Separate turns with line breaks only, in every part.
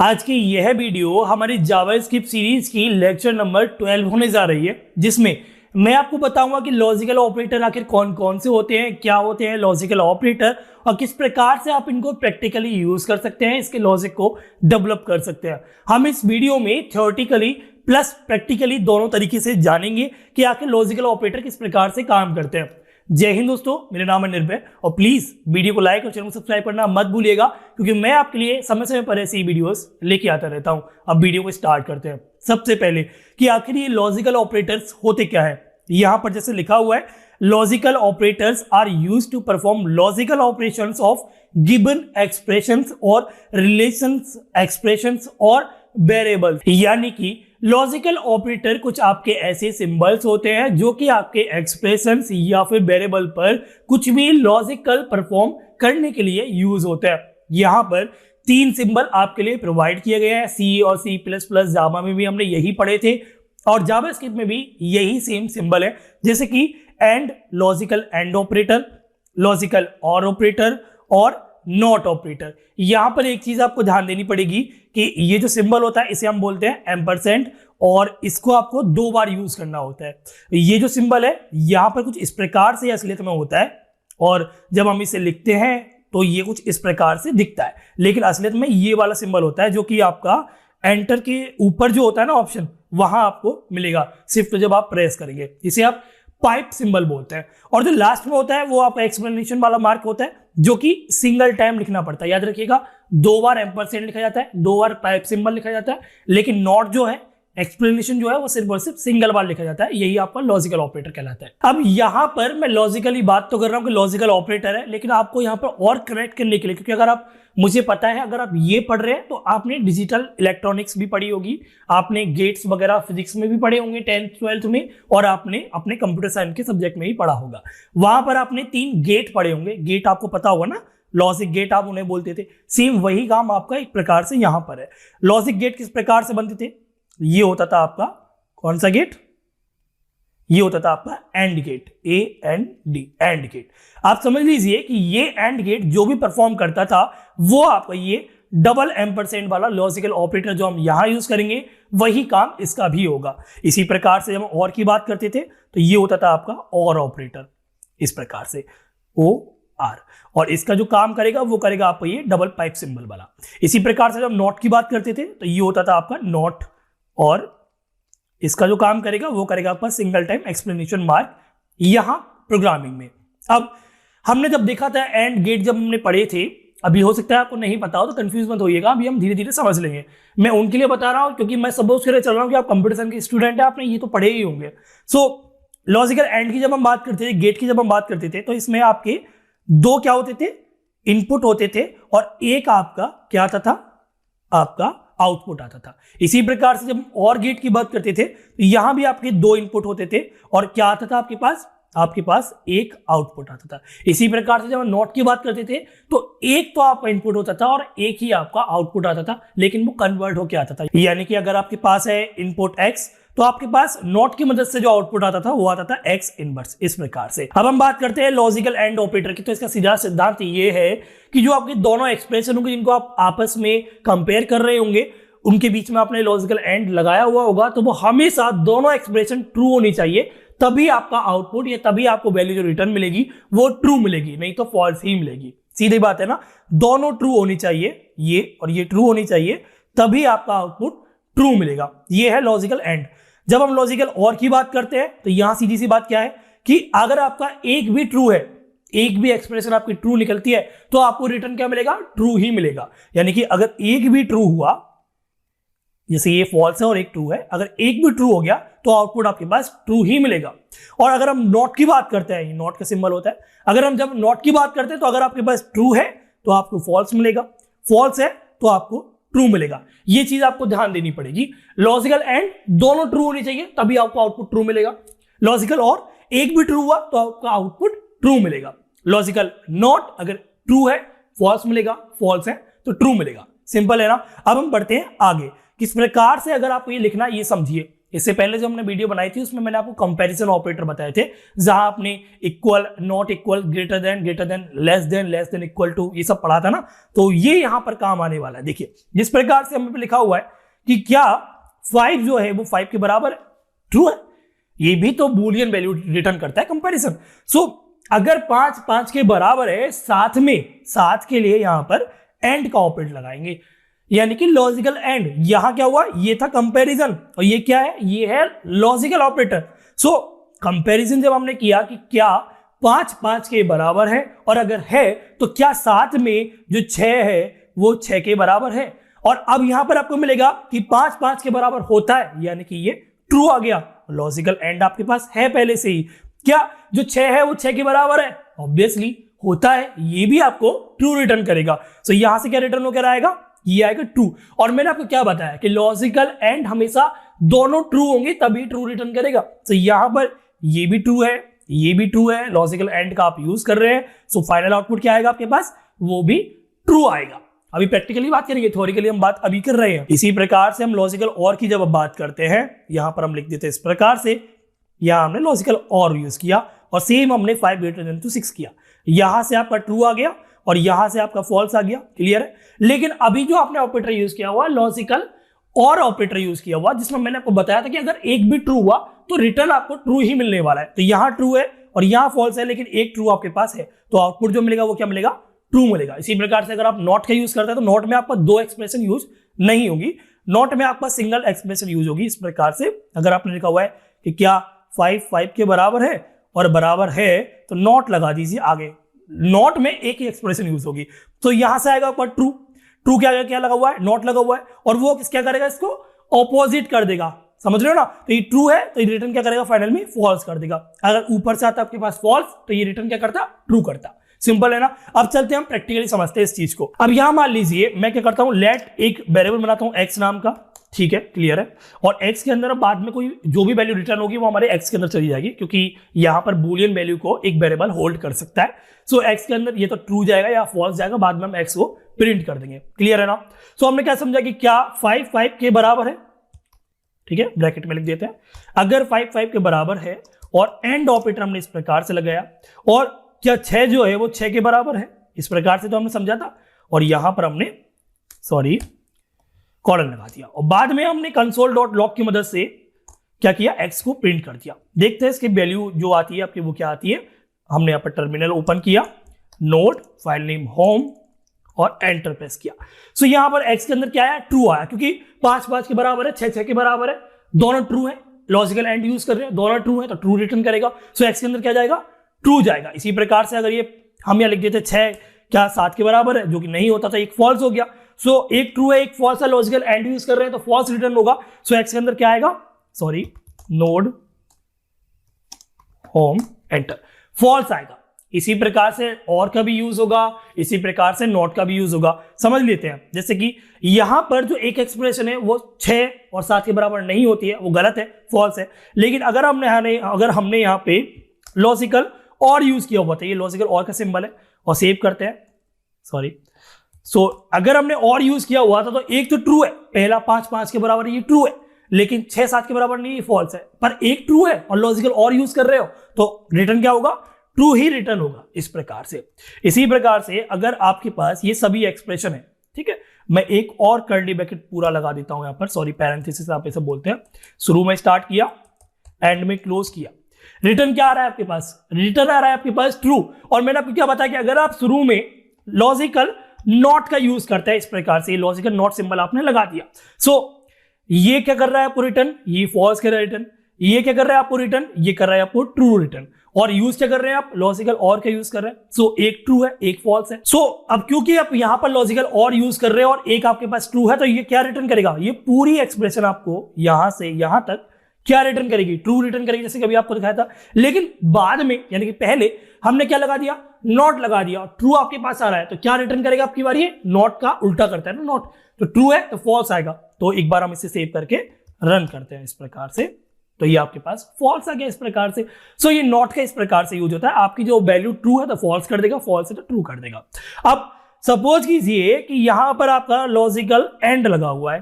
आज की यह वीडियो हमारी जावास्क्रिप्ट सीरीज की लेक्चर नंबर 12 होने जा रही है, जिसमें मैं आपको बताऊंगा कि लॉजिकल ऑपरेटर आखिर कौन कौन से होते हैं, क्या होते हैं लॉजिकल ऑपरेटर और किस प्रकार से आप इनको प्रैक्टिकली यूज कर सकते हैं, इसके लॉजिक को डेवलप कर सकते हैं। हम इस वीडियो में थ्योरेटिकली प्लस प्रैक्टिकली दोनों तरीके से जानेंगे कि आखिर लॉजिकल ऑपरेटर किस प्रकार से काम करते हैं। जय हिंद दोस्तों, मेरा नाम है निर्भय और प्लीज वीडियो को लाइक और चैनल को सब्सक्राइब करना मत भूलिएगा, क्योंकि मैं आपके लिए समय समय पर ऐसी वीडियोस लेके आता रहता हूं। अब वीडियो को स्टार्ट करते हैं। सबसे पहले कि आखिर ये लॉजिकल ऑपरेटर्स होते क्या है। यहां पर जैसे लिखा हुआ है, logical operators are used to perform logical operations of given expressions और रिलेशंस एक्सप्रेशंस और वेरिएबल्स। यानी कि लॉजिकल ऑपरेटर कुछ आपके ऐसे सिंबल्स होते हैं जो कि आपके एक्सप्रेशंस या फिर वेरिएबल पर कुछ भी लॉजिकल परफॉर्म करने के लिए यूज होते हैं। यहां पर तीन सिंबल आपके लिए प्रोवाइड किए गए हैं। सी और सी प्लस प्लस जावा में भी हमने यही पढ़े थे और जावास्क्रिप्ट में भी यही सेम सिंबल है, जैसे कि and, logical and operator, logical और ऑपरेटर और नॉट ऑपरेटर। यहां पर एक चीज आपको ध्यान देनी पड़ेगी कि ये जो सिंबल होता है इसे हम बोलते हैं एम्परसेंड और इसको आपको दो बार यूज करना होता है। ये जो सिंबल है यहां पर कुछ इस प्रकार से असलियत में होता है और जब हम इसे लिखते हैं तो ये कुछ इस प्रकार से दिखता है, लेकिन असलियत में ये वाला सिंबल होता है जो कि आपका एंटर के ऊपर जो होता है ना ऑप्शन, वहां आपको मिलेगा सिर्फ जब आप प्रेस करेंगे। इसे आप पाइप सिंबल बोलते हैं। और जो लास्ट में होता है वो आपका एक्सप्लेनेशन वाला मार्क होता है जो कि सिंगल टाइम लिखना पड़ता है। याद रखिएगा, दो बार एम्परसेंड लिखा जाता है, दो बार पाइप सिंबल लिखा जाता है, लेकिन नॉट जो है, एक्सप्लेनेशन जो है वो सिर्फ और सिर्फ सिंगल बार लिखा जाता है। यही आपका लॉजिकल ऑपरेटर कहलाता है। अब यहां पर मैं लॉजिकली बात तो कर रहा हूं कि लॉजिकल ऑपरेटर है, लेकिन आपको यहां पर और करेक्ट करने के लिए, क्योंकि अगर आप, मुझे पता है अगर आप ये पढ़ रहे हैं तो आपने डिजिटल इलेक्ट्रॉनिक्स भी पढ़ी होगी, आपने गेट्स वगैरह फिजिक्स में भी पढ़े होंगे 10th 12th में, और आपने अपने कंप्यूटर साइंस के सब्जेक्ट में भी पढ़ा होगा। वहां पर आपने 3 गेट पढ़े होंगे। गेट आपको पता होगा ना, लॉजिक गेट आप उन्हें बोलते थे। सेम वही काम आपका एक प्रकार से यहां पर है। लॉजिक गेट किस प्रकार से बनते थे? ये होता था आपका कौन सा गेट? ये होता था आपका and gate, AND, and gate. आप समझ लीजिए कि ये एंड गेट जो भी परफॉर्म करता था वो आपका ये डबल एम्परसेंड वाला लॉजिकल ऑपरेटर जो हम यहां यूज करेंगे वही काम इसका भी होगा। इसी प्रकार से जब हम और की बात करते थे तो ये होता था आपका और ऑपरेटर, इस प्रकार से OR, और इसका जो काम करेगा वो करेगा आपको ये डबल पाइप सिंबल वाला। इसी प्रकार से जब नॉट की बात करते थे तो ये होता था आपका नॉट, और इसका जो काम करेगा वो करेगा आपका सिंगल टाइम एक्सप्लेनेशन मार्क यहां प्रोग्रामिंग में। अब हमने जब देखा था एंड गेट, जब हमने पढ़े थे, अभी हो सकता है आपको नहीं पता हो तो कंफ्यूज मत होइएगा, अभी हम धीरे धीरे समझ लेंगे। मैं उनके लिए बता रहा हूं क्योंकि मैं सपोज करे चल रहा हूं कि आप कंप्यूटर साइंस के स्टूडेंट है, आपने ये तो पढ़े ही होंगे। सो लॉजिकल एंड की जब हम बात करते थे, गेट की जब हम बात करते थे, तो इसमें आपके दो क्या होते थे? इनपुट होते थे, और एक आपका क्या आता था? आपका आउटपुट आता था। इसी प्रकार से जब और गेट की बात करते थे तो यहां भी आपके दो इनपुट होते थे और क्या आता था आपके पास? आपके पास एक आउटपुट आता था। इसी प्रकार से जब हम नॉट की बात करते थे तो एक तो आपका इनपुट होता था और एक ही आपका आउटपुट आता था, लेकिन वो कन्वर्ट होकर आता था। यानी कि अगर आपके पास है इनपुट x तो आपके पास नॉट की मदद से जो आउटपुट आता था वो आता था x इनवर्स, इस प्रकार से। अब हम बात करते हैं लॉजिकल एंड ऑपरेटर की। तो इसका सीधा सिद्धांत ये है कि जो आपके दोनों एक्सप्रेशन होंगे जिनको आप आपस में कंपेयर कर रहे होंगे, उनके बीच में आपने लॉजिकल एंड लगाया हुआ होगा, तो वो हमेशा दोनों एक्सप्रेशन ट्रू होनी चाहिए, तभी आपका आउटपुट या तभी आपको वैल्यू जो रिटर्न मिलेगी वो ट्रू मिलेगी, नहीं तो फॉल्स ही मिलेगी। सीधी बात है ना, दोनों ट्रू होनी चाहिए, ये और ये ट्रू होनी चाहिए, तभी आपका आउटपुट ट्रू मिलेगा। ये है लॉजिकल एंड। जब हम लॉजिकल और की बात करते हैं तो यहां सीधी सी बात क्या है कि अगर आपका एक भी ट्रू है, एक भी एक्सप्रेशन आपकी ट्रू निकलती है, तो आपको रिटर्न क्या मिलेगा? ट्रू ही मिलेगा। यानी कि अगर एक भी ट्रू हुआ, जैसे ये फॉल्स है और एक ट्रू है, अगर एक भी ट्रू हो गया तो आउटपुट आपके पास ट्रू ही मिलेगा। और अगर हम नॉट की बात करते हैं, ये नॉट का सिंबल होता है, अगर हम जब नॉट की बात करते हैं तो अगर आपके पास ट्रू है तो आपको फॉल्स मिलेगा, फॉल्स है तो आपको ट्रू मिलेगा। ये चीज आपको ध्यान देनी पड़ेगी। लॉजिकल एंड दोनों ट्रू होनी चाहिए तभी आपको आउटपुट ट्रू मिलेगा। लॉजिकल और एक भी ट्रू हुआ तो आपका आउटपुट ट्रू मिलेगा। लॉजिकल नॉट अगर ट्रू है फॉल्स मिलेगा, फॉल्स है तो ट्रू मिलेगा। सिंपल है ना। अब हम बढ़ते हैं आगे। किस प्रकार से अगर आपको ये लिखना, ये समझिए, इससे पहले जो हमने वीडियो बनाई थी उसमें मैंने आपको कंपैरिजन ऑपरेटर बताए थे, जहां आपने equal, not equal, greater than, less than, equal to, ये सब पढ़ा था ना। तो ये यहां पर काम आने वाला है। देखिए जिस प्रकार से हमें लिखा हुआ है कि क्या 5 जो है वो 5 के बराबर है, ट्रू है, ये भी तो बूलियन वैल्यू रिटर्न करता है कंपैरिजन। सो अगर 5 5 के बराबर है, साथ के लिए यहां पर एंड का ऑपरेटर लगाएंगे, यानी कि लॉजिकल एंड। यहां क्या हुआ, ये था कंपैरिजन और ये क्या है, ये है लॉजिकल ऑपरेटर। सो कंपैरिजन जब हमने किया कि क्या 5 5 के बराबर है, और अगर है तो क्या साथ में जो 6 है वो 6 के बराबर है। और अब यहां पर आपको मिलेगा कि 5 5 के बराबर होता है, यानी कि ये ट्रू आ गया। लॉजिकल एंड आपके पास है पहले से ही। क्या जो 6 है वो 6 के बराबर है, ऑब्वियसली होता है, ये भी आपको ट्रू रिटर्न करेगा। सो यहां से क्या रिटर्न होकर आएगा, ये आएगा ट्रू। और मैंने आपको क्या बताया कि लॉजिकल एंड हमेशा दोनों ट्रू होंगे तभी ट्रू रिटर्न करेगा। तो यहां पर ये भी ट्रू है, ये भी ट्रू है, लॉजिकल एंड का आप यूज कर रहे हैं। सो फाइनल आउटपुट क्या आएगा आपके पास, वो भी ट्रू आएगा। अभी प्रैक्टिकली बात करेंगे, थ्योरिकली हम बात अभी कर रहे हैं। इसी प्रकार से हम लॉजिकल और की जब अब बात करते हैं, यहां पर हम लिख देते हैं इस प्रकार से, यहां हमने लॉजिकल और यूज किया और सेम हमने 5 ग्रेटर देन टू 6 किया। यहां से आपका ट्रू आ गया और यहां से आपका फॉल्स आ गया, क्लियर है। लेकिन अभी जो आपने ऑपरेटर यूज किया हुआ लॉजिकल और ऑपरेटर यूज किया हुआ, जिसमें मैंने आपको बताया था कि अगर एक भी ट्रू हुआ तो रिटर्न आपको ट्रू ही मिलने वाला है। तो यहां ट्रू है और यहां फॉल्स है, लेकिन एक ट्रू आपके पास है, तो आउटपुट जो मिलेगा वो क्या मिलेगा, ट्रू मिलेगा। इसी प्रकार से अगर आप नॉट का यूज करते हैं तो नॉट में आपका 2 एक्सप्रेशन यूज नहीं होगी, नॉट में आपका सिंगल एक्सप्रेशन यूज होगी। इस प्रकार से अगर आपने लिखा हुआ है कि क्या 5 5 के बराबर है और बराबर है, तो नॉट लगा दीजिए आगे, नॉट में एक ही एक्सप्रेशन यूज होगी। तो यहां से आएगा ऊपर ट्रू, ट्रू क्या लगा हुआ है, नॉट लगा हुआ है, और वो क्या करेगा, इसको ऑपोजिट कर देगा, समझ रहे हो ना। तो ये ट्रू है तो ये रिटर्न क्या करेगा, फाइनल में फॉल्स कर देगा। अगर ऊपर से आता आपके पास फॉल्स तो ये रिटर्न क्या करता, ट्रू करता। सिंपल है ना। अब चलते हैं हम प्रैक्टिकली समझते हैं इस चीज को। अब यहां मान लीजिए मैं क्या करता हूं, लेट एक वेरिएबल बनाता हूं x नाम का, ठीक है, क्लियर है। और x के अंदर बाद में कोई जो भी वैल्यू रिटर्न होगी वो हमारे x के अंदर चली जाएगी, क्योंकि यहां पर बूलियन वैल्यू को एक वेरिएबल होल्ड कर सकता है। सो x के अंदर ये तो ट्रू जाएगा या फॉल्स जाएगा, बाद में हम x को प्रिंट कर देंगे, क्लियर है ना। सो हमने क्या समझा कि क्या 5 5 के बराबर है, ठीक है, ब्रैकेट में लिख देते हैं। अगर 5 5 के बराबर है और एंड ऑपरेटर हमने इस प्रकार से लगाया, और क्या 6 जो है वो 6 के बराबर है, इस प्रकार से तो हमने समझा था, और यहां पर हमने कॉलन लगा दिया, और बाद में हमने कंसोल डॉट लॉग की मदद से क्या किया, x को प्रिंट कर दिया। देखते हैं इसकी वैल्यू जो आती है आपकी वो क्या आती है। हमने यहां पर टर्मिनल ओपन किया, नोड, फाइल नेम होम, और एंटर प्रेस किया। सो यहां पर x के अंदर क्या आया, ट्रू आया, क्योंकि 5 5 के बराबर है, 6 6 के बराबर है, दोनों ट्रू है, लॉजिकल एंड यूज कर रहे हैं, दोनों ट्रू है तो ट्रू रिटर्न करेगा। सो x के अंदर क्या जाएगा, ट्रू जाएगा। इसी प्रकार से अगर ये हम यहां लिख देते 6 क्या 7 के बराबर है, जो कि नहीं होता था, एक फॉल्स हो गया। सो एक ट्रू है एक फॉल्स है, लॉजिकल एंड यूज कर रहे हैं तो फॉल्स रिटर्न होगा। सो x के अंदर क्या आएगा, नोड होम एंटर, फॉल्स आएगा। इसी प्रकार से और का भी यूज होगा, इसी प्रकार से नॉट का भी यूज होगा। समझ लेते हैं, जैसे कि यहां पर जो एक एक्सप्रेशन है वो 6 और 7 के बराबर नहीं होती है, वो गलत है, फॉल्स है। लेकिन अगर हमने यहां पे लॉजिकल और यूज किया हुआ था, ये लॉजिकल और का सिंबल है, और सेव करते हैं, सो अगर हमने और यूज किया हुआ था तो एक तो ट्रू है, पहला 5 5 के बराबर ये ट्रू है, लेकिन 6 7 के बराबर नहीं, ये फॉल्स है। पर एक ट्रू है और लॉजिकल और यूज कर रहे हो तो रिटर्न क्या होगा, ट्रू ही रिटर्न होगा। इस प्रकार से, इसी प्रकार से अगर आपके पास ये सभी एक्सप्रेशन है, ठीक है, मैं एक और कर्ली ब्रैकेट पूरा लगा देता हूं यहां पर, पैरेंथेसिस आप ऐसे बोलते हैं। शुरू में स्टार्ट किया, एंड में क्लोज किया, रिटर्न क्या आ रहा है आपके पास, रिटर्न आ रहा है आपके पास ट्रू। और मैंने आपको क्या बताया कि अगर आप शुरू में लॉजिकल नॉट का यूज करते हैं, इस प्रकार से लॉजिकल नॉट सिंबल आपने लगा दिया, सो ये क्या कर रहा है आपको रिटर्न, ये फॉल्स कर रहा है रिटर्न, ये क्या कर रहा है आपको रिटर्न, ये कर रहा है आपको ट्रू रिटर्न। और यूज क्या कर रहे हैं आप, लॉजिकल और का यूज कर रहे हैं। सो एक ट्रू है एक फॉल्स है। सो अब क्योंकि आप यहां पर लॉजिकल और यूज कर रहे हैं और एक आपके पास ट्रू है, तो ये क्या रिटर्न करेगा, ये पूरी एक्सप्रेशन आपको यहां से यहां तक क्या रिटर्न करेगी, ट्रू रिटर्न करेगी, जैसे कि अभी आपको दिखाया था। लेकिन बाद में यानी कि पहले हमने क्या लगा दिया, नॉट लगा दिया, ट्रू आपके पास आ रहा है, तो क्या रिटर्न करेगा आपकी बारी है, नॉट का उल्टा करता है ना, नॉट तो ट्रू है तो फॉल्स आएगा। तो एक बार हम इसे सेव करके रन करते हैं इस प्रकार से, तो ये आपके पास फॉल्स आ गया इस प्रकार से। सो ये नॉट का इस प्रकार से यूज होता है, आपकी जो वैल्यू ट्रू है तो फॉल्स कर देगा, फॉल्स है तो ट्रू कर देगा। अब सपोज कीजिए कि यहां पर आपका लॉजिकल एंड लगा हुआ है,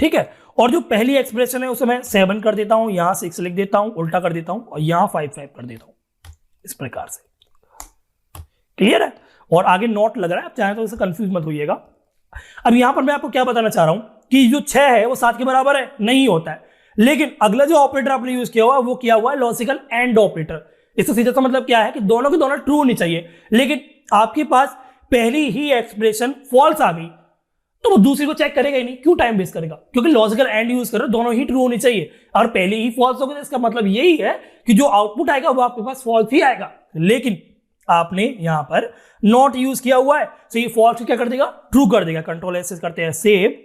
ठीक है। और जो पहली एक्सप्रेशन है उसे मैं 7 कर देता हूं, यहां 6 लिख देता हूं, उल्टा कर देता हूं और यहां 5 कर देता हूं, इस प्रकार से। क्लियर है? और आगे नोट लग रहा है, आप चाहें तो इसे कंफ्यूज मत होइएगा। अब यहां पर मैं आपको क्या बताना चाह रहा हूं कि जो 6 है वो 7 के बराबर है, नहीं होता है। लेकिन अगला जो ऑपरेटर आपने यूज किया हुआ वो किया हुआ है लॉजिकल एंड ऑपरेटर। इससे सीधा सा मतलब क्या है कि दोनों के दोनों ट्रू होनी चाहिए, लेकिन आपके पास पहली ही एक्सप्रेशन फॉल्स आ गई तो वो दूसरी को चेक करेगा ही नहीं, क्यों टाइम वेस्ट करेगा? क्योंकि लॉजिकल एंड यूज करो, दोनों ही ट्रू होनी चाहिए। और पहले ही फॉल्स होगा तो इसका मतलब यही है कि जो आउटपुट आएगा वो आपके पास फॉल्स ही आएगा। लेकिन आपने यहां पर नॉट यूज किया हुआ है तो ये फॉल्स क्या कर देगा? ट्रू कर देगा। कंट्रोल एस करते हैं, सेव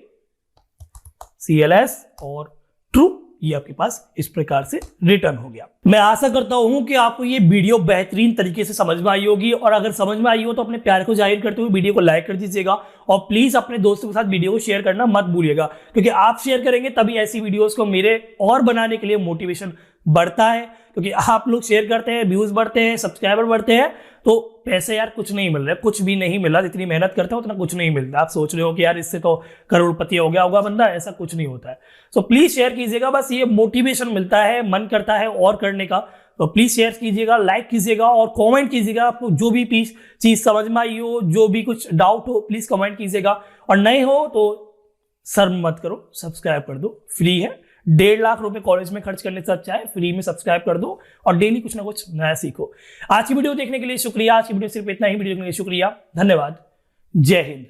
CLS और ट्रू, ये आपके पास इस प्रकार से रिटर्न हो गया। मैं आशा करता हूं कि आपको ये वीडियो बेहतरीन तरीके से समझ में आई होगी, और अगर समझ में आई हो तो अपने प्यार को जाहिर करते हुए वीडियो को लाइक कर दीजिएगा और प्लीज अपने दोस्तों के साथ वीडियो को शेयर करना मत भूलिएगा, क्योंकि आप शेयर करेंगे तभी ऐसी वीडियोस को मेरे और बनाने के लिए मोटिवेशन बढ़ता है। क्योंकि आप लोग शेयर करते हैं, व्यूज बढ़ते हैं, सब्सक्राइबर बढ़ते हैं, तो पैसे यार कुछ नहीं मिल रहे, कुछ भी नहीं मिल रहा। जितनी मेहनत करते हो उतना कुछ नहीं मिलता। आप सोच रहे हो कि यार इससे तो करोड़पति हो गया होगा बंदा, ऐसा कुछ नहीं होता है। सो प्लीज शेयर कीजिएगा, बस ये मोटिवेशन मिलता है, मन करता है और करने का। तो प्लीज शेयर कीजिएगा, लाइक कीजिएगा और कमेंट कीजिएगा। आपको जो भी चीज समझ में आई हो, जो भी कुछ डाउट हो, प्लीज कमेंट कीजिएगा। और नए हो तो शर्म मत करो, सब्सक्राइब कर दो, फ्री है। 1.5 लाख रुपए कॉलेज में खर्च करने से अच्छा है फ्री में सब्सक्राइब कर दो और डेली कुछ ना कुछ नया सीखो। आज की वीडियो देखने के लिए शुक्रिया। आज की वीडियो सिर्फ इतना ही, वीडियो देखने के लिए शुक्रिया, धन्यवाद, जय हिंद।